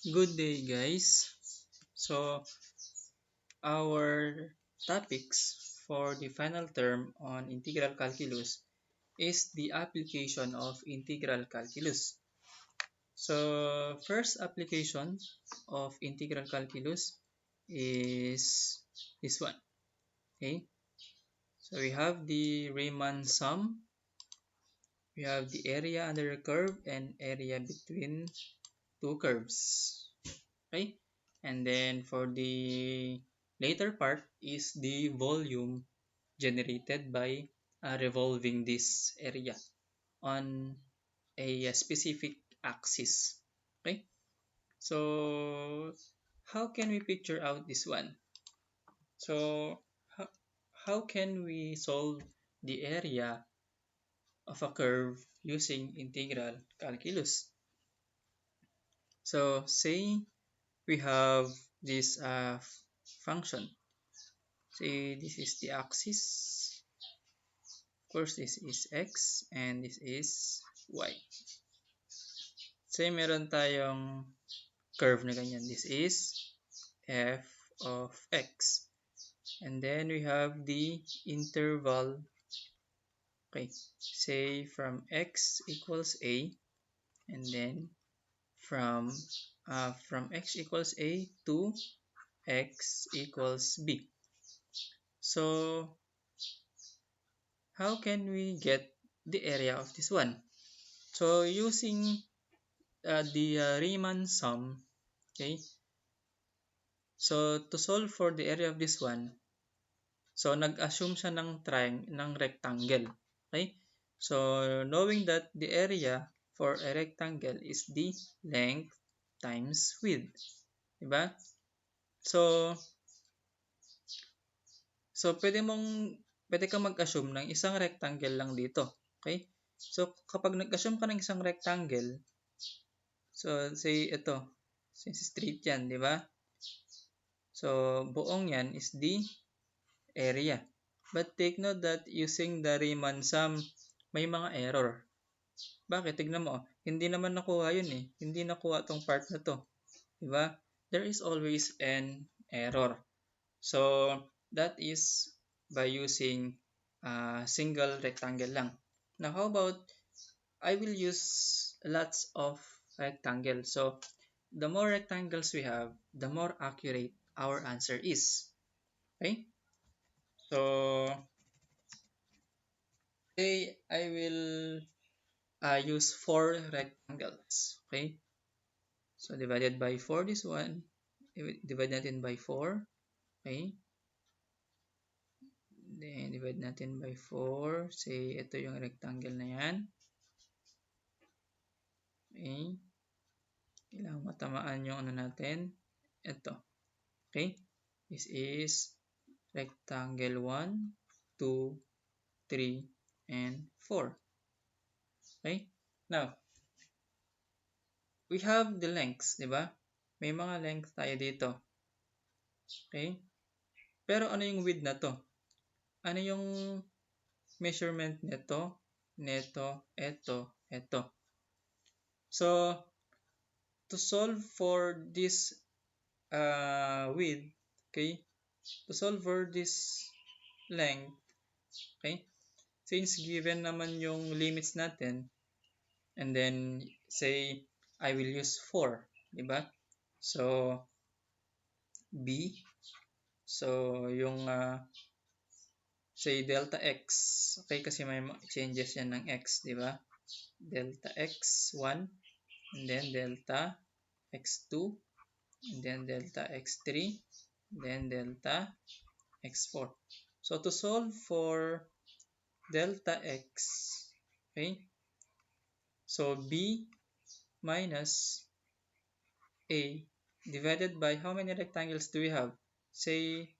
Good day, guys. So, our topics for the final term on integral calculus is the application of integral calculus. So, first application of integral calculus is this one. Okay. So, we have the Riemann sum, we have the area under a curve, and area between two curves. Okay, and then for the later part is the volume generated by revolving this area on a specific axis. Okay, so how can we picture out this one? So how, how can we solve the area of a curve using integral calculus? So say we have this function. Say this is the axis. Of course, this is x and this is y. Say meron tayong curve na ganyan. This is f of x. And then we have the interval. Okay, say from x equals a, and then from x equals a to x equals b. So how can we get the area of this one? So using the Riemann sum, okay, so to solve for the area of this one, so nag-assume siya ng rectangle, okay? So knowing that the area for a rectangle is the length times width, diba? So pwede kang mag-assume ng isang rectangle lang dito, okay? So kapag nag-assume ka ng isang rectangle, so say ito, since straight yan, di ba? So buong yan is the area. But take note that using the Riemann sum, may mga error. Bakit? Tignan mo, hindi naman nakuha yun eh. Hindi nakuha tong part na to. Diba? There is always an error. So, that is by using single rectangle lang. Now, how about, I will use lots of rectangle. So, the more rectangles we have, the more accurate our answer is. Okay? So, say I will use 4 rectangles. Okay? So, divided by 4 this one. Divide natin by 4. Okay? Then, divide natin by 4. Say, ito yung rectangle na yan. Okay? Kailangan matamaan yung ano natin. Ito. Okay? This is rectangle 1, 2, 3, and 4. Okay? Now, we have the lengths, di ba? May mga length tayo dito. Okay? Pero ano yung width na to? Ano yung measurement nito, ito. So, to solve for this width, okay, to solve for this length, okay, since given naman yung limits natin, and then say, I will use 4, diba? So, B, so yung say delta x, okay, kasi may changes yan ng x, diba? Delta x1, and then delta x2, and then delta x3, and then delta x4. So to solve for delta x, okay, so b minus a divided by how many rectangles do we have? Say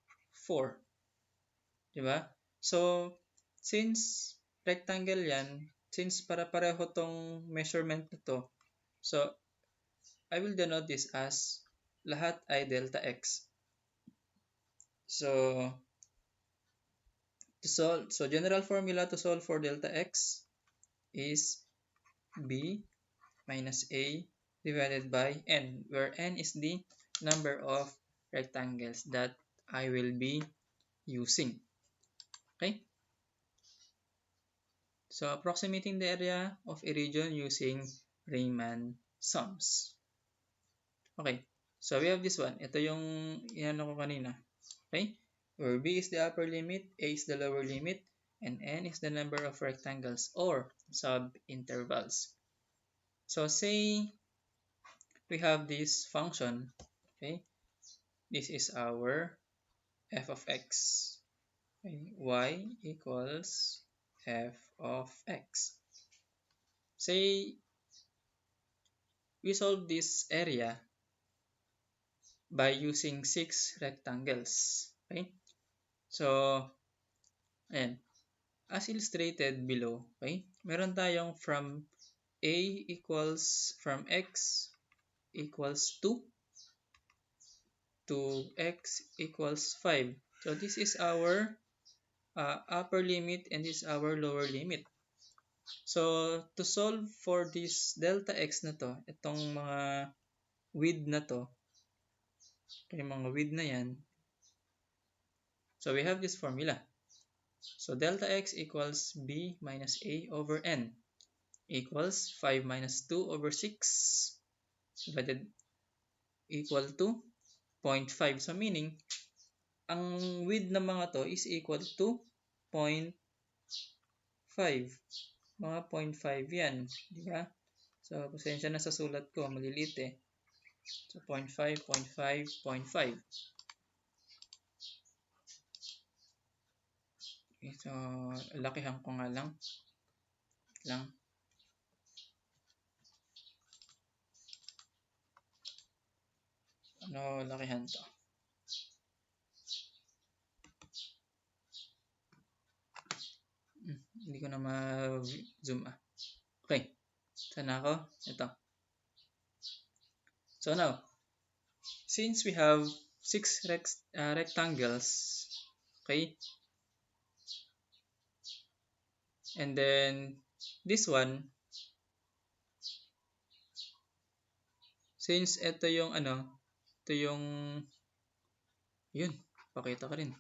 4, diba? So since rectangle yan, since para-pareho tong measurement nito, so I will denote this as lahat ay delta x. So general formula to solve for delta x is b minus a divided by n, where n is the number of rectangles that I will be using. Okay? So, approximating the area of a region using Riemann sums. Okay. So, we have this one. Ito yung inano ko kanina. Okay? Where b is the upper limit, a is the lower limit, and n is the number of rectangles or sub-intervals. So, say we have this function. Okay? This is our f of x. Okay? Y equals f of x. Say we solve this area by using 6 rectangles. Okay? So, ayan. As illustrated below, okay? Meron tayong from a equals from x equals 2 to x equals 5. So, this is our upper limit and this is our lower limit. So, to solve for this delta x na to, itong mga width na to, yung mga width na yan, so we have this formula. So, delta x equals b minus a over n equals 5 minus 2 over 6 divided equal to 0.5. So, meaning, ang width ng mga to is equal to 0.5. Mga 0.5 yan. Di ba? So, pasensya na sa sulat ko. Maliliit eh. So, 0.5, 0.5, 0.5. Okay, so, lakihan ko nga lang. Ano, lakihan to. Hindi ko na ma-zoom Okay. Saan ako? Ito. So now, since we have 6 rectangles, okay, and then this one, since ito yung ito yung, yun, pakita ka rin.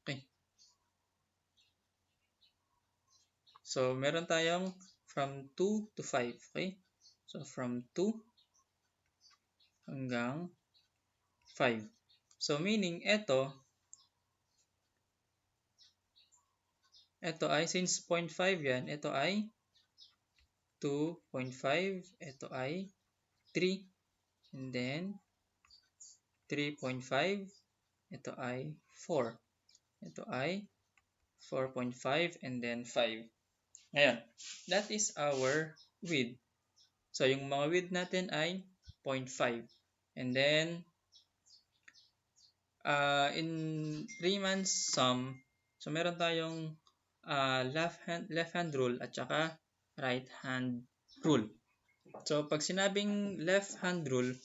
Okay. So, meron tayong from 2 to 5, okay? So, from 2 hanggang 5. So, meaning, ito ay, since 0.5 yan, ito ay 2.5, ito ay 3, and then 3.5, ito ay 4, ito ay 4.5, and then 5. Ngayon, that is our width. So, yung mga width natin ay 0.5. And then, in Riemann sum, so meron tayong left hand rule at saka right hand rule. So, pag sinabing left hand rule,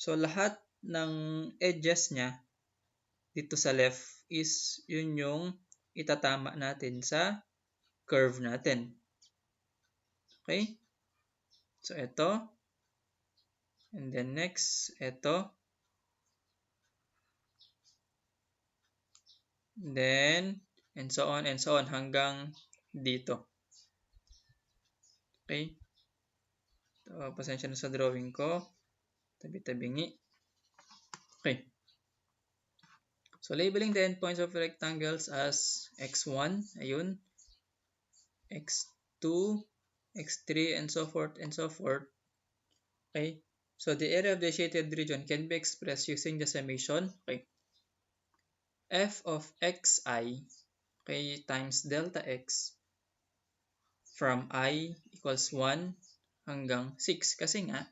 so lahat ng edges niya dito sa left is yun yung itatama natin sa curve natin. Okay? So, ito. And then next, ito. Then, and so on hanggang dito. Okay? So, pasensya na sa drawing ko. Tabi-tabingi. Okay. So, labeling the endpoints of rectangles as x1, ayun, x2, x3, and so forth and so forth. Okay? So, the area of the shaded region can be expressed using the summation, okay, f of xi, okay, times delta x from I equals 1 hanggang 6. Kasi nga,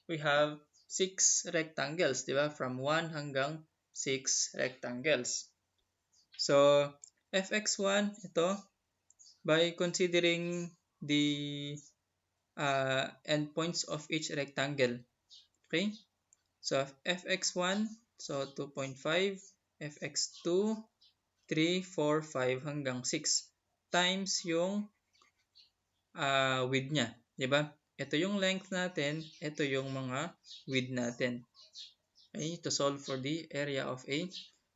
we have 6 rectangles, di ba? From 1 hanggang 6 rectangles. So, fx1, ito, by considering the endpoints of each rectangle. Okay? So, fx1, so 2.5, fx2, 3, 4, 5 hanggang 6. times yung width niya. Diba? Ito yung length natin, ito yung mga width natin. Okay, to solve for the area of a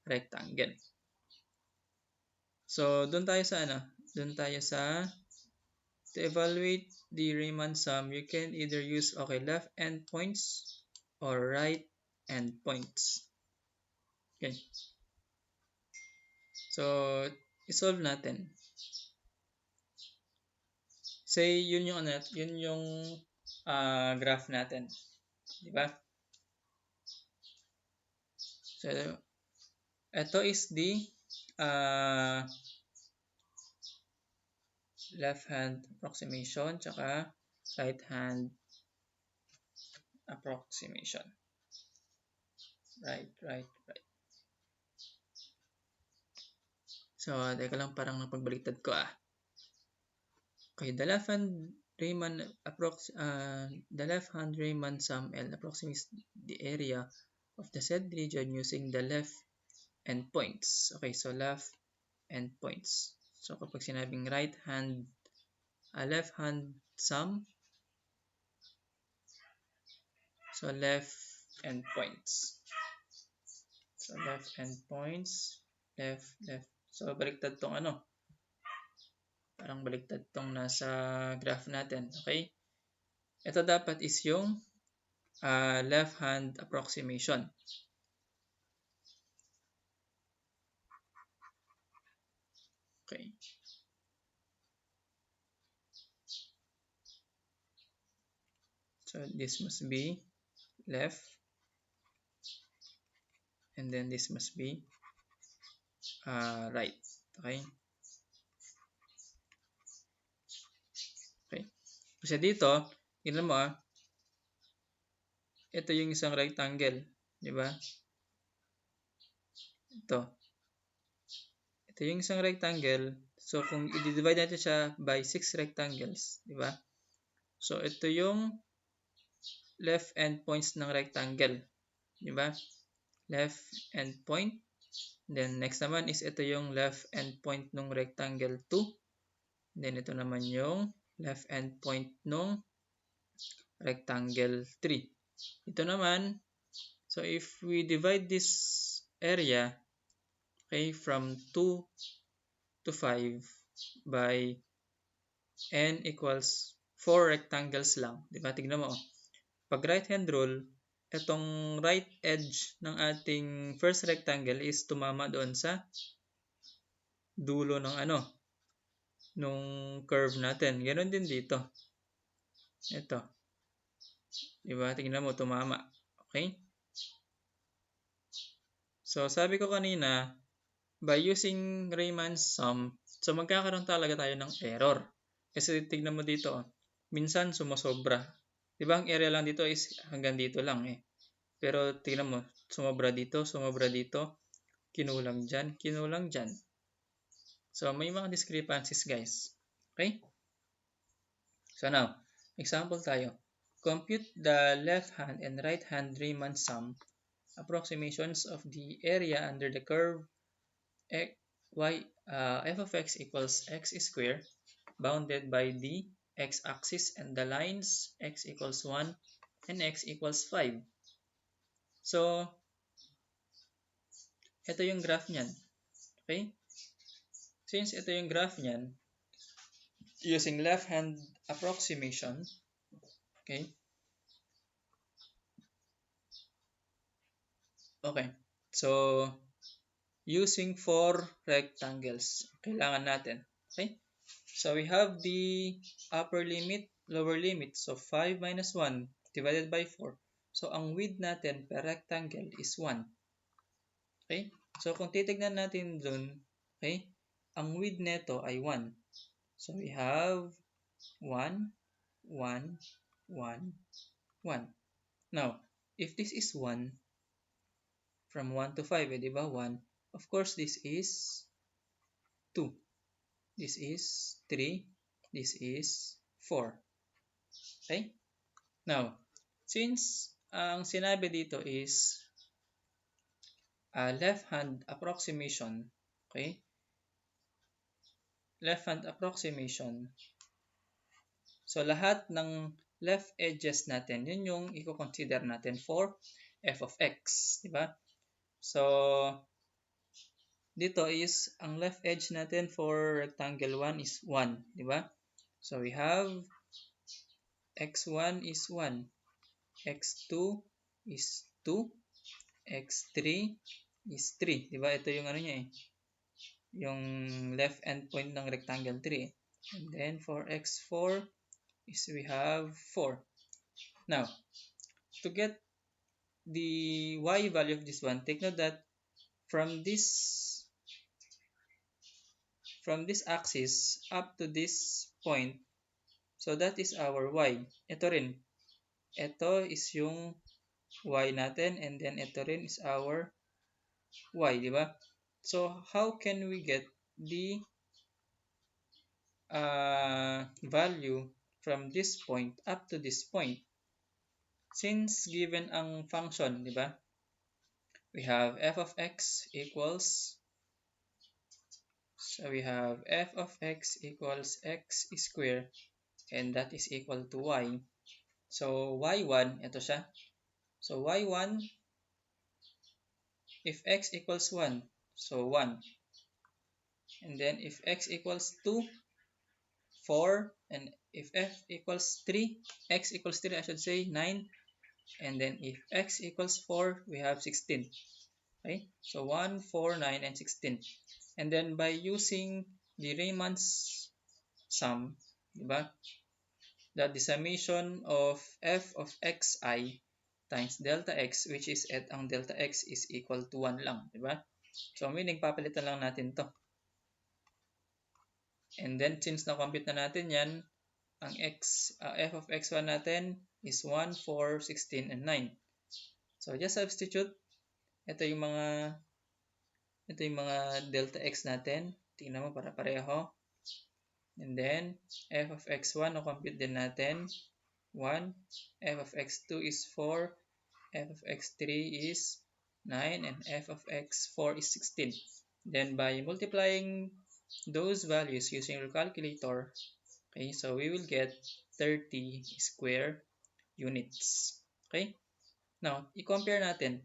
rectangle. So, doon tayo sa Doon tayo sa to evaluate the Riemann sum, you can either use left endpoints or right endpoints. Okay. So, i-solve natin. Say, yun yung graph natin. Di ba? So, ito is the left hand approximation tsaka right hand approximation. Right. So, teka lang, parang napagbaliktad ko Okay, the left hand Riemann sum L approximates the area of the said region using the left endpoints. Okay, so left endpoints. So kapag sinabing left hand sum, so left endpoints. So left endpoints, left. So baliktad tong parang baliktad tong nasa graph natin. Okay? Ito dapat is yung left hand approximation. Okay. So this must be left, and then this must be right. Okay? Okay. Kasi dito, tingnan mo ito yung isang rectangle, di ba? Ito yung isang rectangle. So kung i-divide natin siya by 6 rectangles, di ba? So ito yung left endpoints ng rectangle, di ba? Left endpoint. Then next naman is ito yung left endpoint ng rectangle 2. Then ito naman yung left endpoint ng rectangle 3. Ito naman, so if we divide this area, okay, from 2 to 5 by n equals 4 rectangles lang. Diba? Tignan mo. Pag right hand rule, itong right edge ng ating first rectangle is tumama doon sa dulo ng nung curve natin. Ganon din dito. Ito. Diba? Tingnan mo, tumama. Okay? So, sabi ko kanina, by using Riemann's sum, so magkakaroon talaga tayo ng error. Kasi tignan mo dito, minsan sumosobra. Diba ang area lang dito is hanggang dito lang Pero tignan mo, sumobra dito, kinulang dyan. So, may mga discrepancies guys. Okay? So now, example tayo. Compute the left hand and right hand Riemann sum approximations of the area under the curve f of x equals x squared bounded by the x-axis and the lines x equals 1 and x equals 5. So, ito yung graph niyan. Okay? Since ito yung graph niyan, using left hand approximation, okay? Okay. So, using 4 rectangles, kailangan natin. Okay? So, we have the upper limit, lower limit. So, 5 minus 1 divided by 4. So, ang width natin per rectangle is 1. Okay? So, kung titignan natin dun, okay, ang width neto ay 1. So, we have 1, 1, 1, 1. Now, if this is 1, from 1 to 5, di ba? 1. Of course, this is 2. This is 3. This is 4. Okay? Now, since ang sinabi dito is left hand approximation, okay? left-hand approximation. So, lahat ng left edges natin, yun yung i-consider natin for f of x, di ba? So, dito is, ang left edge natin for rectangle 1 is 1, di ba? So, we have x1 is 1, x2 is 2, x3 is 3, di ba? Ito yung ano niya eh, yung left endpoint ng rectangle 3. And then, for x4 is we have 4. Now, to get the y value of this one, take note that from this axis up to this point, so that is our y. Ito rin. Ito is yung y natin, and then ito rin is our y, di ba? So, how can we get the value from this point up to this point? Since given ang function, di ba? We have f of x equals, so we have f of x equals x squared, and that is equal to y. So, y1, ito siya. So, y1, if x equals 1, so 1. And then, if x equals 2, 4. And if f equals 3, x equals 3, I should say, 9. And then, if x equals 4, we have 16. Okay? So, 1, 4, 9, and 16. And then, by using the Riemann's sum, diba? The summation of f of xi times delta x, which is at ang delta x is equal to 1 lang, diba? So, meaning, papalitan lang natin to. And then, since na-compute na natin yan, ang f of x1 natin is 1, 4, 16, and 9. So, just substitute. Ito yung mga delta x natin. Tingnan mo para pareho. And then, f of x1, na-compute din natin. 1. F of x2 is 4. F of x3 is 9. And f of x4 is 16. Then, by multiplying those values using your calculator, okay, so we will get 30 square units. Okay? Now, i-compare natin.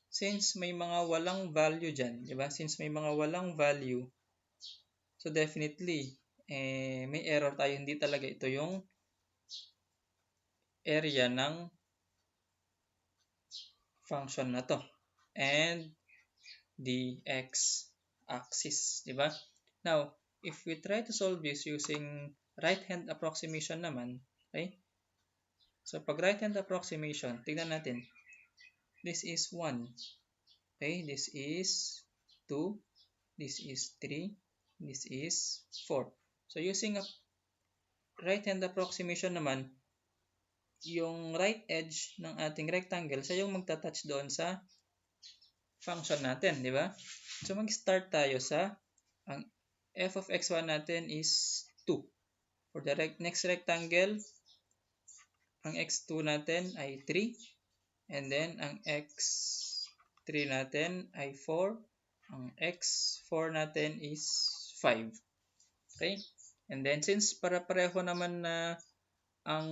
Since may mga walang value dyan, di ba? Since may mga walang value, so definitely, may error tayo. Hindi talaga ito yung area ng function na to. And the x-axis, di ba? Now, if we try to solve this using right-hand approximation naman, okay? So, pag right-hand approximation, tignan natin. This is 1. Okay, this is 2. This is 3. This is 4. So, using a right-hand approximation naman, yung right edge ng ating rectangle, siya yung magta-touch doon sa function natin, di ba? So, mag-start tayo sa, ang f of x1 natin is 2. For the next rectangle, ang x2 natin ay 3. And then, ang x3 natin ay 4. Ang x4 natin is 5. Okay? And then, since para-pareho naman na ang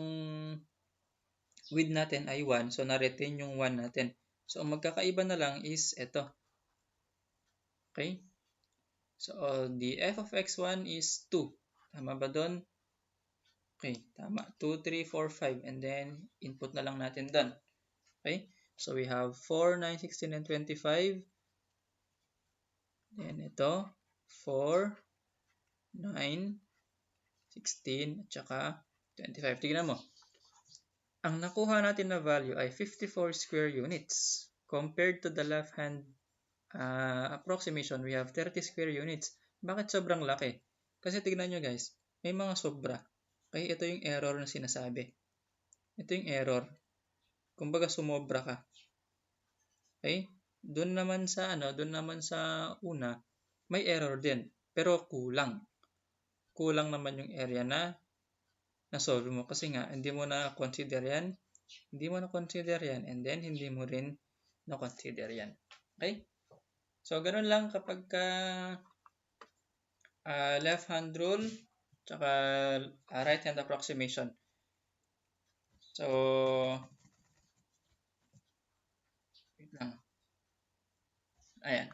width natin ay 1, so na-retain yung 1 natin. So, ang magkakaiba na lang is ito. Okay? So, the f of x1 is 2. Tama ba doon? Okay, tama. 2, 3, 4, 5. And then, input na lang natin doon. Okay? So, we have 4, 9, 16, and 25. Then, ito, 4, 9, 16, at saka 25. Tignan mo. Ang nakuha natin na value ay 54 square units. Compared to the left-hand approximation, we have 30 square units. Bakit sobrang laki? Kasi tignan nyo guys, may mga sobra. Okay, ito yung error na sinasabi. Ito yung error. Kumbaga sumobra ka. Okay? Doon naman sa una, may error din, pero kulang. Kulang naman yung area na na-solve mo kasi nga hindi mo na consider yan. Hindi mo na consider yan, and then hindi mo rin na consider yan. Okay? So, ganun lang kapag left hand rule, tsaka right hand approximation. So, wait lang. Ayan.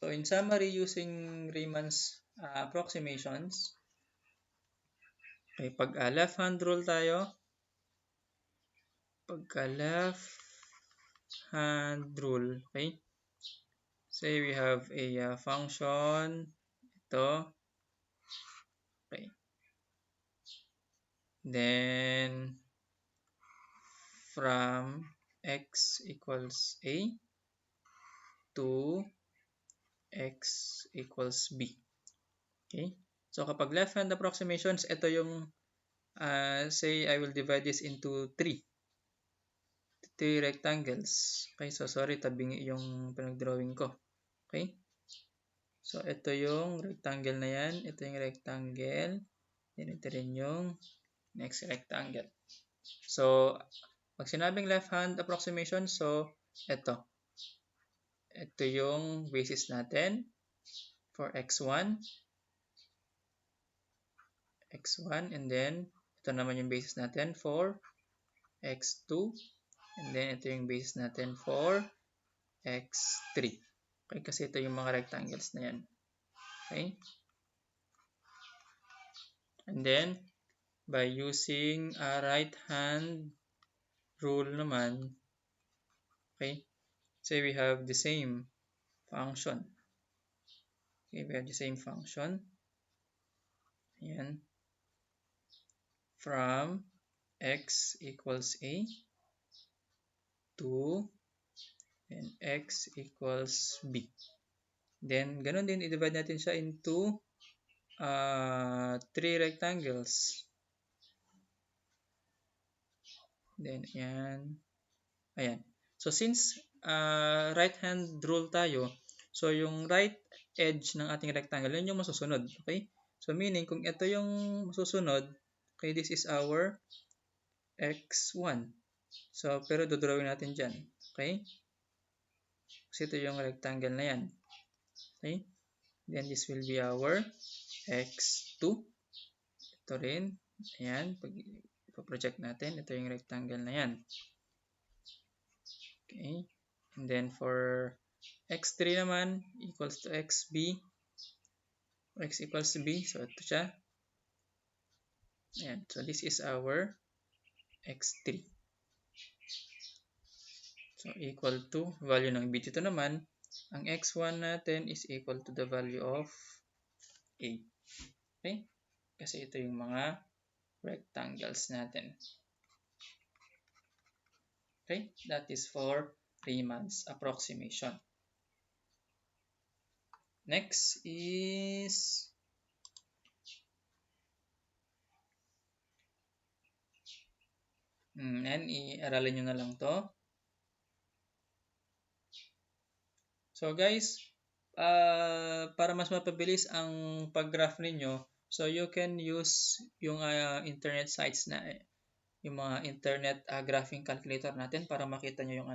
So, in summary, using Riemann's approximations, okay, pag left hand rule tayo, pagka left hand rule, okay, say we have a function, ito, okay, then from x equals a to x equals b. Okay? So kapag left hand approximations, ito yung say I will divide this into three rectangles. Okay? So sorry, tabingi yung pinag-drawing ko. Okay? So ito yung rectangle na yan, ito yung rectangle, then ito rin yung next rectangle. So pag sinabing left hand approximation, so ito yung basis natin for x1, and then ito naman yung basis natin for x2, and then ito yung basis natin for x3. Okay, kasi ito yung mga rectangles na yan. Okay? And then, by using a right hand rule naman, okay, say we have the same function. Okay, we have the same function. Ayan. From x equals a to and x equals b. Then, ganun din, i-divide natin siya into three rectangles. Then, ayan. So, since right hand rule tayo, so yung right edge ng ating rectangle, yun yung masusunod. Okay? So, meaning, kung ito yung masusunod, okay, this is our x1. So, pero dodrawing natin dyan. Okay? Kasi ito yung rectangle na yan. Okay? Then, this will be our x2. Ito rin. Ayan. Pag project natin, ito yung rectangle na yan. Okay. And then, for x3 naman, equals to xb. X equals to b. So, ito siya. Ayan. So, this is our x3. So, equal to value ng b. Dito naman, ang x1 natin is equal to the value of a. Okay? Kasi ito yung mga rectangles natin. Okay? That is for Riemann's approximation. Next is i-aralin nyo na lang to. So guys, para mas mapabilis ang pag-graph ninyo, so you can use yung internet sites na yung mga internet graphing calculator natin para makita nyo yung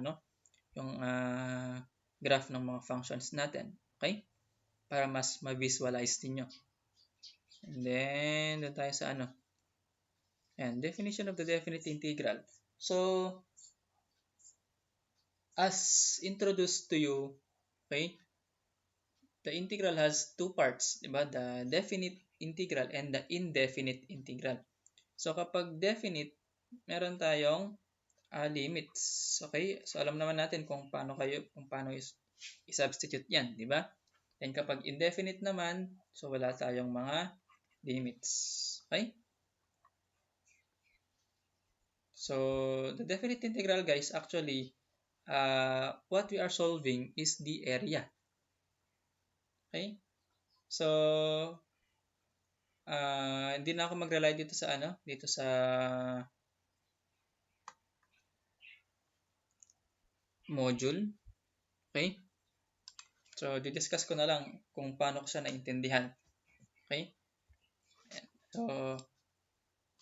yung graph ng mga functions natin. Okay? Para mas ma-visualize niyo. And then doon tayo sa and definition of the definite integral. So as introduced to you, okay, the integral has two parts, diba? The definite integral and the indefinite integral. So kapag definite, meron tayong limits. Okay? So alam naman natin kung paano i-substitute 'yan, di ba? And kapag indefinite naman, so wala tayong mga limits. Okay? So the definite integral, guys, actually what we are solving is the area. Okay? So hindi na ako mag-rely dito sa module. Okay? So, didiscuss ko na lang kung paano ko siya naintindihan. Okay? So,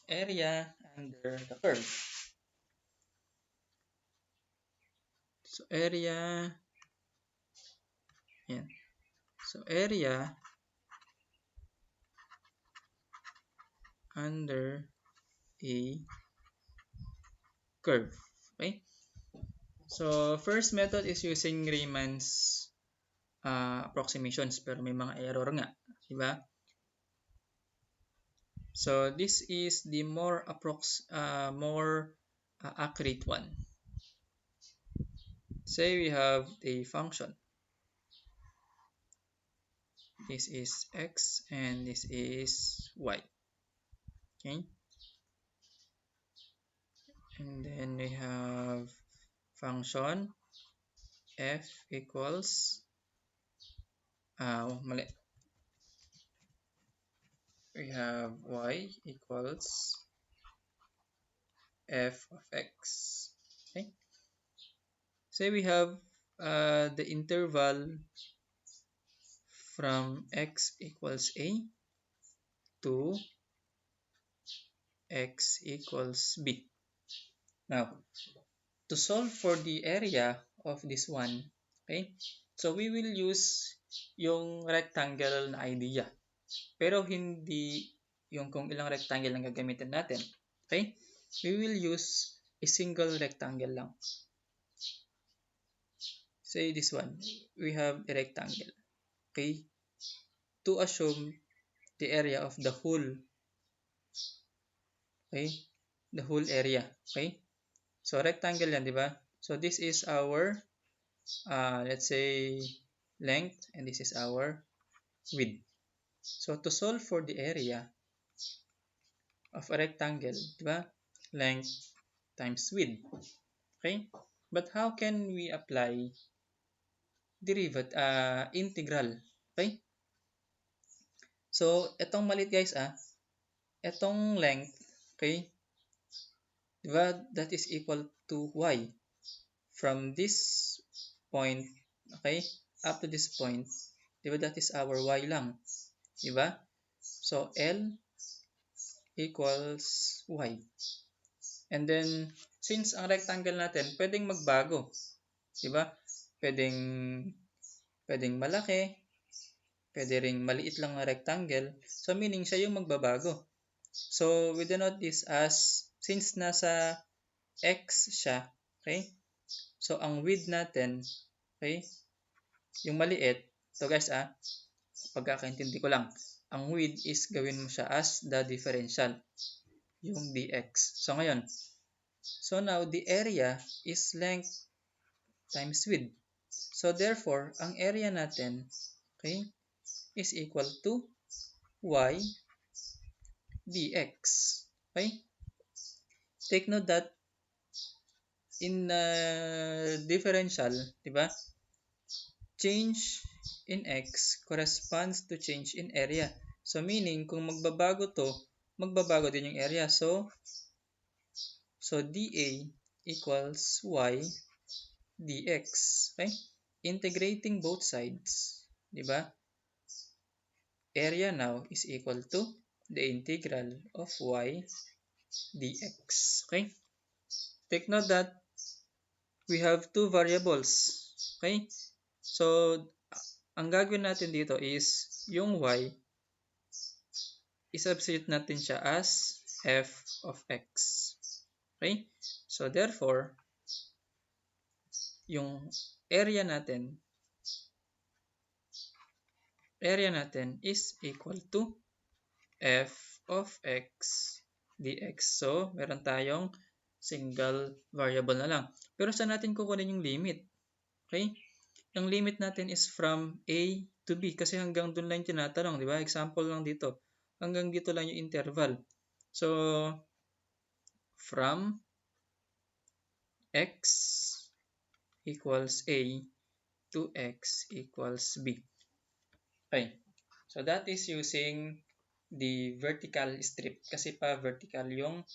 area under the curve. So, area, yan. So, area under a curve. Okay? So, first method is using Riemann's approximations, pero may mga error nga, diba? So, this is the more accurate one. Say we have a function. This is x and this is y. Okay? And then we have function f equals mali. We have y equals f of x. Okay? So we have the interval from x equals a to x equals b. Now, to solve for the area of this one, okay, so we will use yung rectangle na idea. Pero hindi yung kung ilang rectangle ang gagamitin natin. Okay? We will use a single rectangle lang. Say this one. We have a rectangle. Okay? To assume the area of the whole. Okay? The whole area. Okay? So, rectangle yan, di ba? So, this is our, let's say, length, and this is our width. So, to solve for the area of a rectangle, di ba? Length times width. Okay? But how can we apply integral? Okay? So, itong maliit guys, itong length, okay? Di ba? That is equal to y. From this point, okay, up to this point, di ba? That is our y lang. Di ba? So, L equals y. And then, since ang rectangle natin, pwedeng magbago. Di ba? Pwedeng malaki, pwede ring maliit lang na rectangle. So, meaning siya yung magbabago. So, we denote this as, since nasa x siya, okay? So, ang width natin, okay, yung maliit, so guys, pagkakaintindi ko lang, ang width is gawin mo siya as the differential, yung dx. So, ngayon, so now, the area is length times width. So, therefore, ang area natin, okay, is equal to y dx. Okay? Take note that in differential, di ba? Change in x corresponds to change in area. So, meaning, kung magbabago to, magbabago din yung area. So dA equals y dx. Okay? Integrating both sides, di ba? Area now is equal to the integral of y dx. Okay? Take note that we have two variables. Okay? So, ang gagawin natin dito is yung y, isubstitute natin siya as f of x. Okay? So, therefore, yung area natin is equal to f of x dx. So, meron tayong single variable na lang. Pero saan natin kukunin yung limit? Okay? Yung limit natin is from a to b kasi hanggang dun lang tinatanong, di ba? Example lang dito. Hanggang dito lang yung interval. So, from x equals a to x equals b. Okay. So, that is using the vertical strip kasi pa vertical yung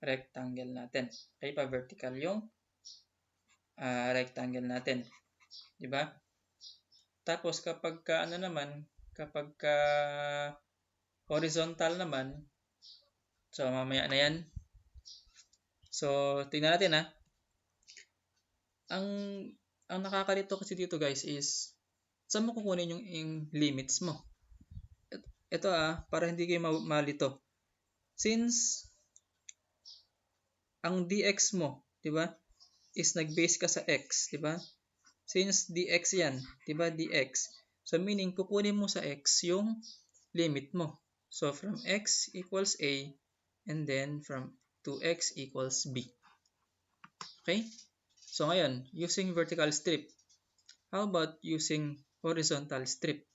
rectangle natin. Okay, pa vertical yung rectangle natin. Di ba? Tapos kapag horizontal naman, so mamaya na yan. So, tingnan natin Ang nakakalito kasi dito guys is, saan mo kukunin yung limits mo? Ito para hindi kayo malito. Since ang dx mo, di ba, is nag-base ka sa x, di ba? Since dx yan, di ba, dx. So, meaning, kukunin mo sa x yung limit mo. So, from x equals a, and then from 2x equals b. Okay? So, ngayon, using vertical strip. How about using horizontal strip?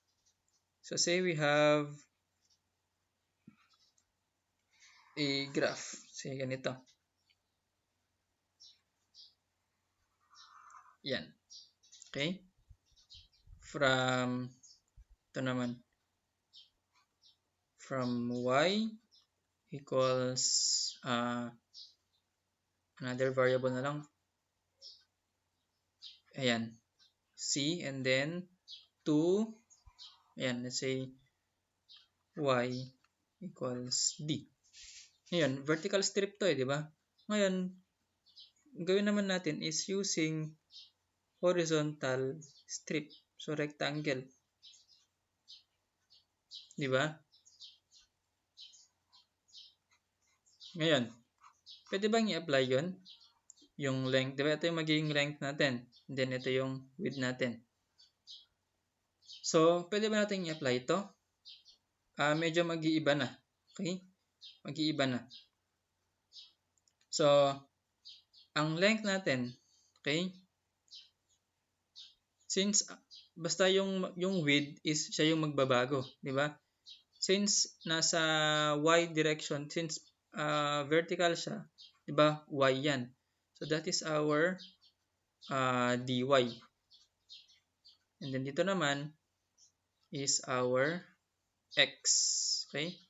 So, say we have a graph. Say, ganito. Yan. Okay? From, ito naman, from y equals another variable na lang. Ayan. C, and then 2, ayan, let's say y equals d. Ngayon, vertical strip to di ba? Ngayon, gawin naman natin is using horizontal strip. So, rectangle. Di ba? Ngayon, pwede bang i-apply yon? Yung length, di ba? Ito yung magiging length natin. And then, ito yung width natin. So, pwede ba natin i-apply ito? Medyo mag-iiba na. Okay? Mag-iiba na. So, ang length natin, okay? Since, basta yung width is siya yung magbabago. Di ba? Since nasa y direction, since vertical siya, di ba? Y yan. So, that is our dy. And then dito naman is our x. Okay?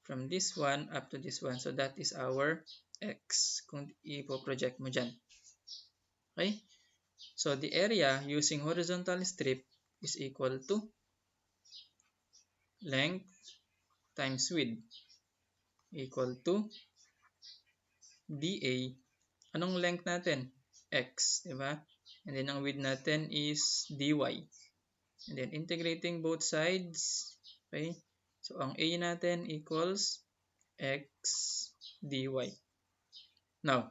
From this one up to this one. So, that is our x. Kung ipo-project mo dyan. Okay? So, the area using horizontal strip is equal to length times width equal to dA. Anong length natin? X, di ba? And then, ang width natin is dy. And then, integrating both sides. Okay? So, ang A natin equals x dy. Now,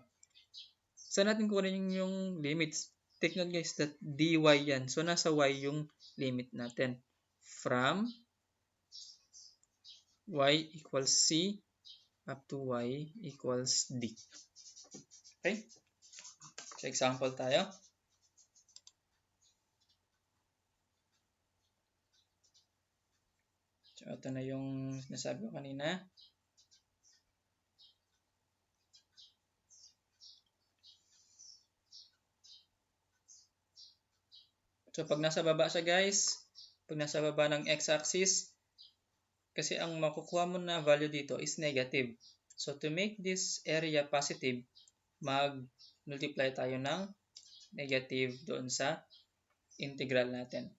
saan natin kunin yung limits? Take note guys that dy yan. So, nasa y yung limit natin. From y equals c up to y equals d. Okay? So, example tayo. So, ito na yung nasabi ko kanina. So, pag nasa baba siya guys, pag nasa baba ng x-axis, kasi ang makukuha mo na value dito is negative. So, to make this area positive, mag-multiply tayo ng negative doon sa integral natin.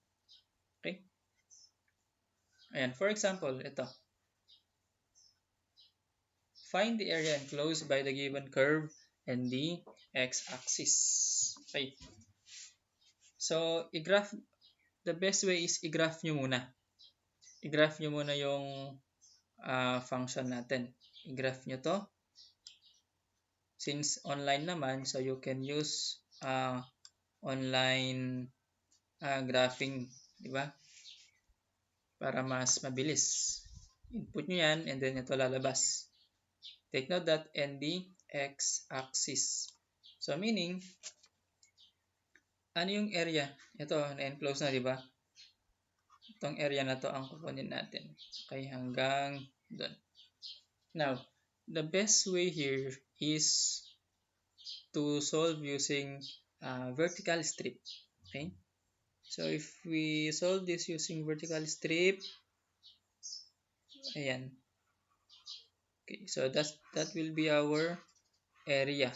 Okay? Ayan, for example, ito. Find the area enclosed by the given curve and the x-axis. Okay. So, i-graph, the best way is i-graph nyo muna. I-graph nyo muna yung function natin. I-graph nyo to. Since online naman, so you can use online graphing, di ba? Para mas mabilis. Input nyo yan, and then ito lalabas. Take note that and the x-axis. So, meaning, ano yung area? Ito, na-enclose na, di ba? Itong area na to ang kukunin natin. Okay, hanggang doon. Now, the best way here is to solve using vertical strip. Okay? So, if we solve this using vertical strip, ayan. Okay, so that will be our area.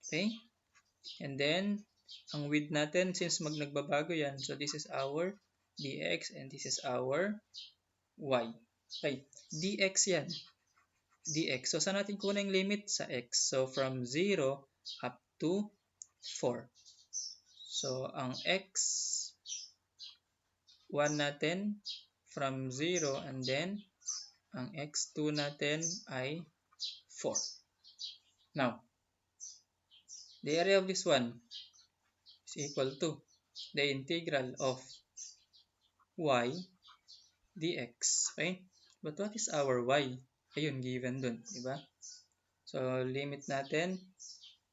Okay? And then, ang width natin, since nagbabago yan, so this is our dx and this is our y. Okay, dx yan. Dx. So, saan natin kunin yung limit? Sa x. So, from 0 up to 4. So, ang x1 natin from 0 and then ang x2 natin ay 4. Now, the area of this one is equal to the integral of y dx. Okay? But what is our y? Ayun, given dun, diba? So, limit natin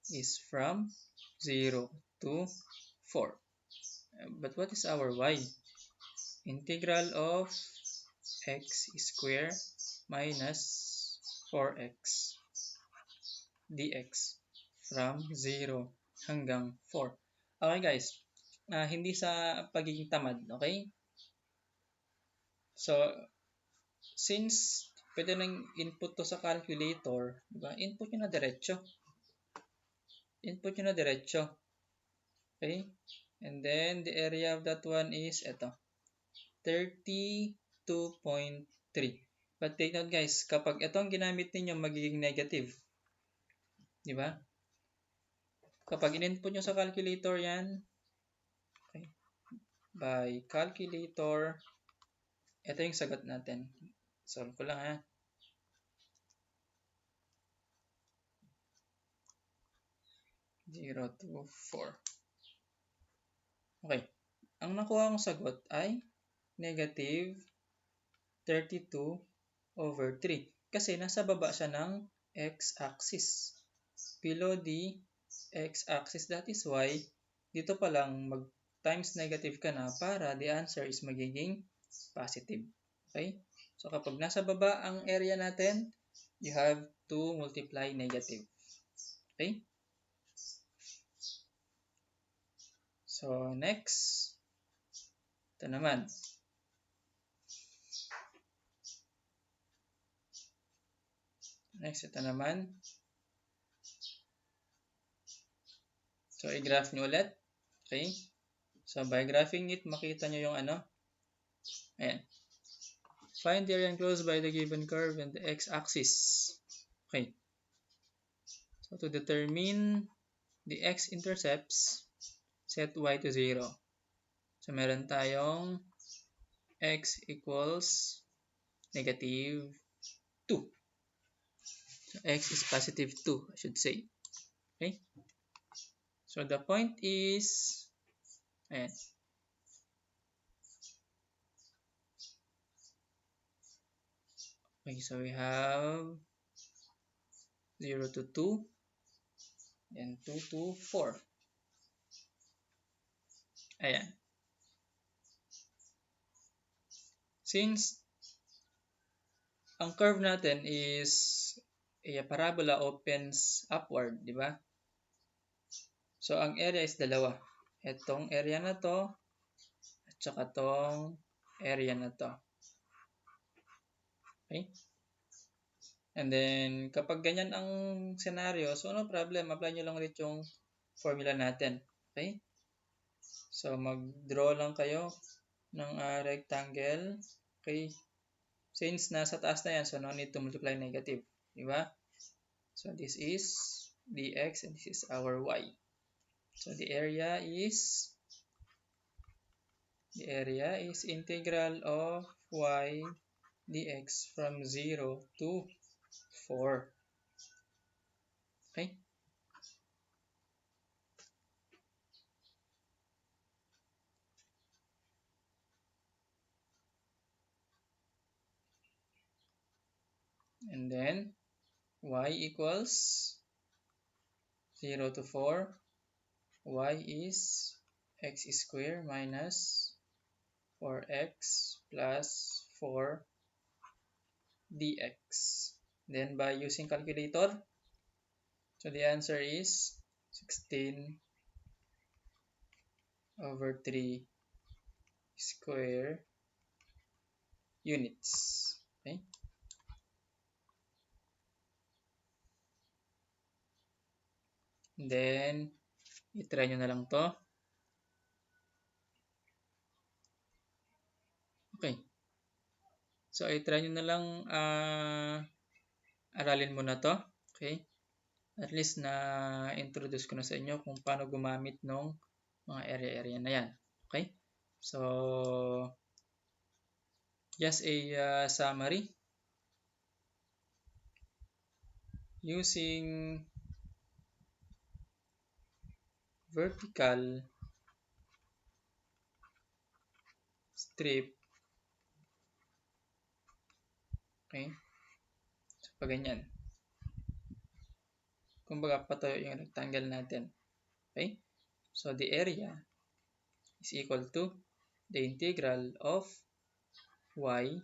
is from 0 to 4. But what is our y? Integral of x square minus 4x dx from 0 hanggang 4. Okay guys, hindi sa pagiging tamad, okay? So, since pwede nang input to sa calculator, diba? Input nyo na diretso. Input nyo na diretso. Okay? And then, the area of that one is, ito, 32.3. But take note guys, kapag ito ang ginamit ninyo, magiging negative. Diba? Kapag in-input nyo sa calculator yan, okay, by calculator, ito yung sagot natin. Solve ko lang ha. Zero to 4. Okay. Ang nakuha kong sagot ay negative 32/3. Kasi nasa baba siya ng x-axis. Below the x-axis, that is why dito pa lang mag-times negative ka na para the answer is magiging positive. Okay? So kapag nasa baba ang area natin, you have to multiply negative. Okay? So next, ito naman. Next, ito naman. So, i-graph nyo ulit. Okay? So, by graphing it, makita nyo yung ano. Ayan. Find the area enclosed by the given curve and the x-axis. Okay. So, to determine the x-intercepts, set y to 0. So, meron tayong x equals negative 2. So, x is positive 2, I should say. Okay? So, the point is, ayan. Okay, so we have 0 to 2 and 2 to 4. Ayan. Since ang curve natin is a parabola opens upward, di ba? So, ang area is dalawa. Itong area na to at saka tong area na to. Okay? And then, kapag ganyan ang scenario, so no problem, apply nyo lang ulit yung formula natin. Okay? So, mag-draw lang kayo ng rectangle. Okay? Since nasa taas na yan, so no need to multiply negative. Diba? So, this is dx and this is our y. So, the area is integral of y dx from 0 to 4. Okay? And then, y equals 0 to 4. Y is x squared minus 4x plus 4 dx. Then, by using calculator, so the answer is 16/3 square units. Okay? And then, i-try nyo na lang to. Okay. So, i-try nyo na lang aralin mo na to. Okay? At least na-introduce ko na sa inyo kung paano gumamit ng mga area-area na yan. Okay? So, just a summary. using vertical strip. Okay? So, pag ganyan. Kumbaga, patuyo yung rectangle natin. Okay? So, the area is equal to the integral of y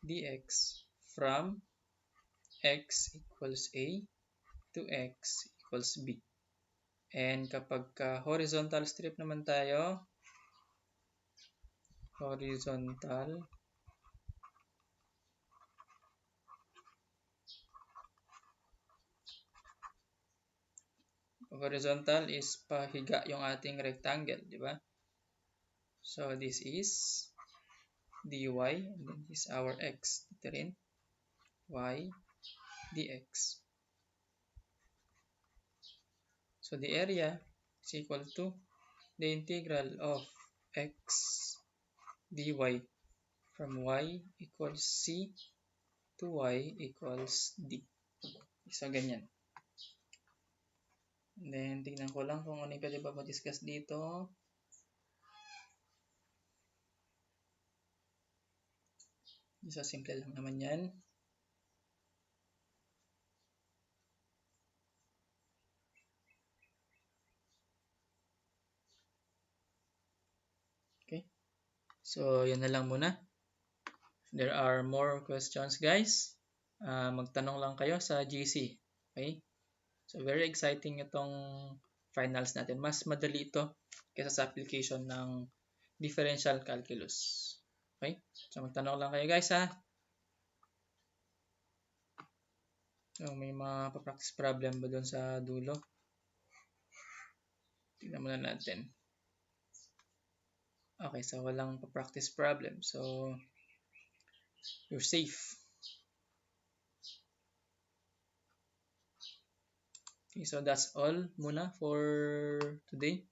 dx from x equals a to x equals b. And kapag horizontal strip naman tayo, horizontal is pahiga yung ating rectangle, di ba? So, this is dy, and then this is our x. Ito rin, y dx. So, the area is equal to the integral of x dy from y equals c to y equals d. So, ganyan. And then, tingnan ko lang kung ano yung pwede pa ma-discuss dito. So, simple lang naman yan. Okay. So, yun na lang muna. There are more questions, guys. Magtanong lang kayo sa GC. Okay? So, very exciting itong finals natin. Mas madali ito kaysa sa application ng differential calculus. Okay? So, magtanong lang kayo, guys, ha? So, may mga pa-practice problem ba doon sa dulo? Tingnan muna natin. Okay, so walang pa-practice problem. So, you're safe. Okay, so that's all muna for today.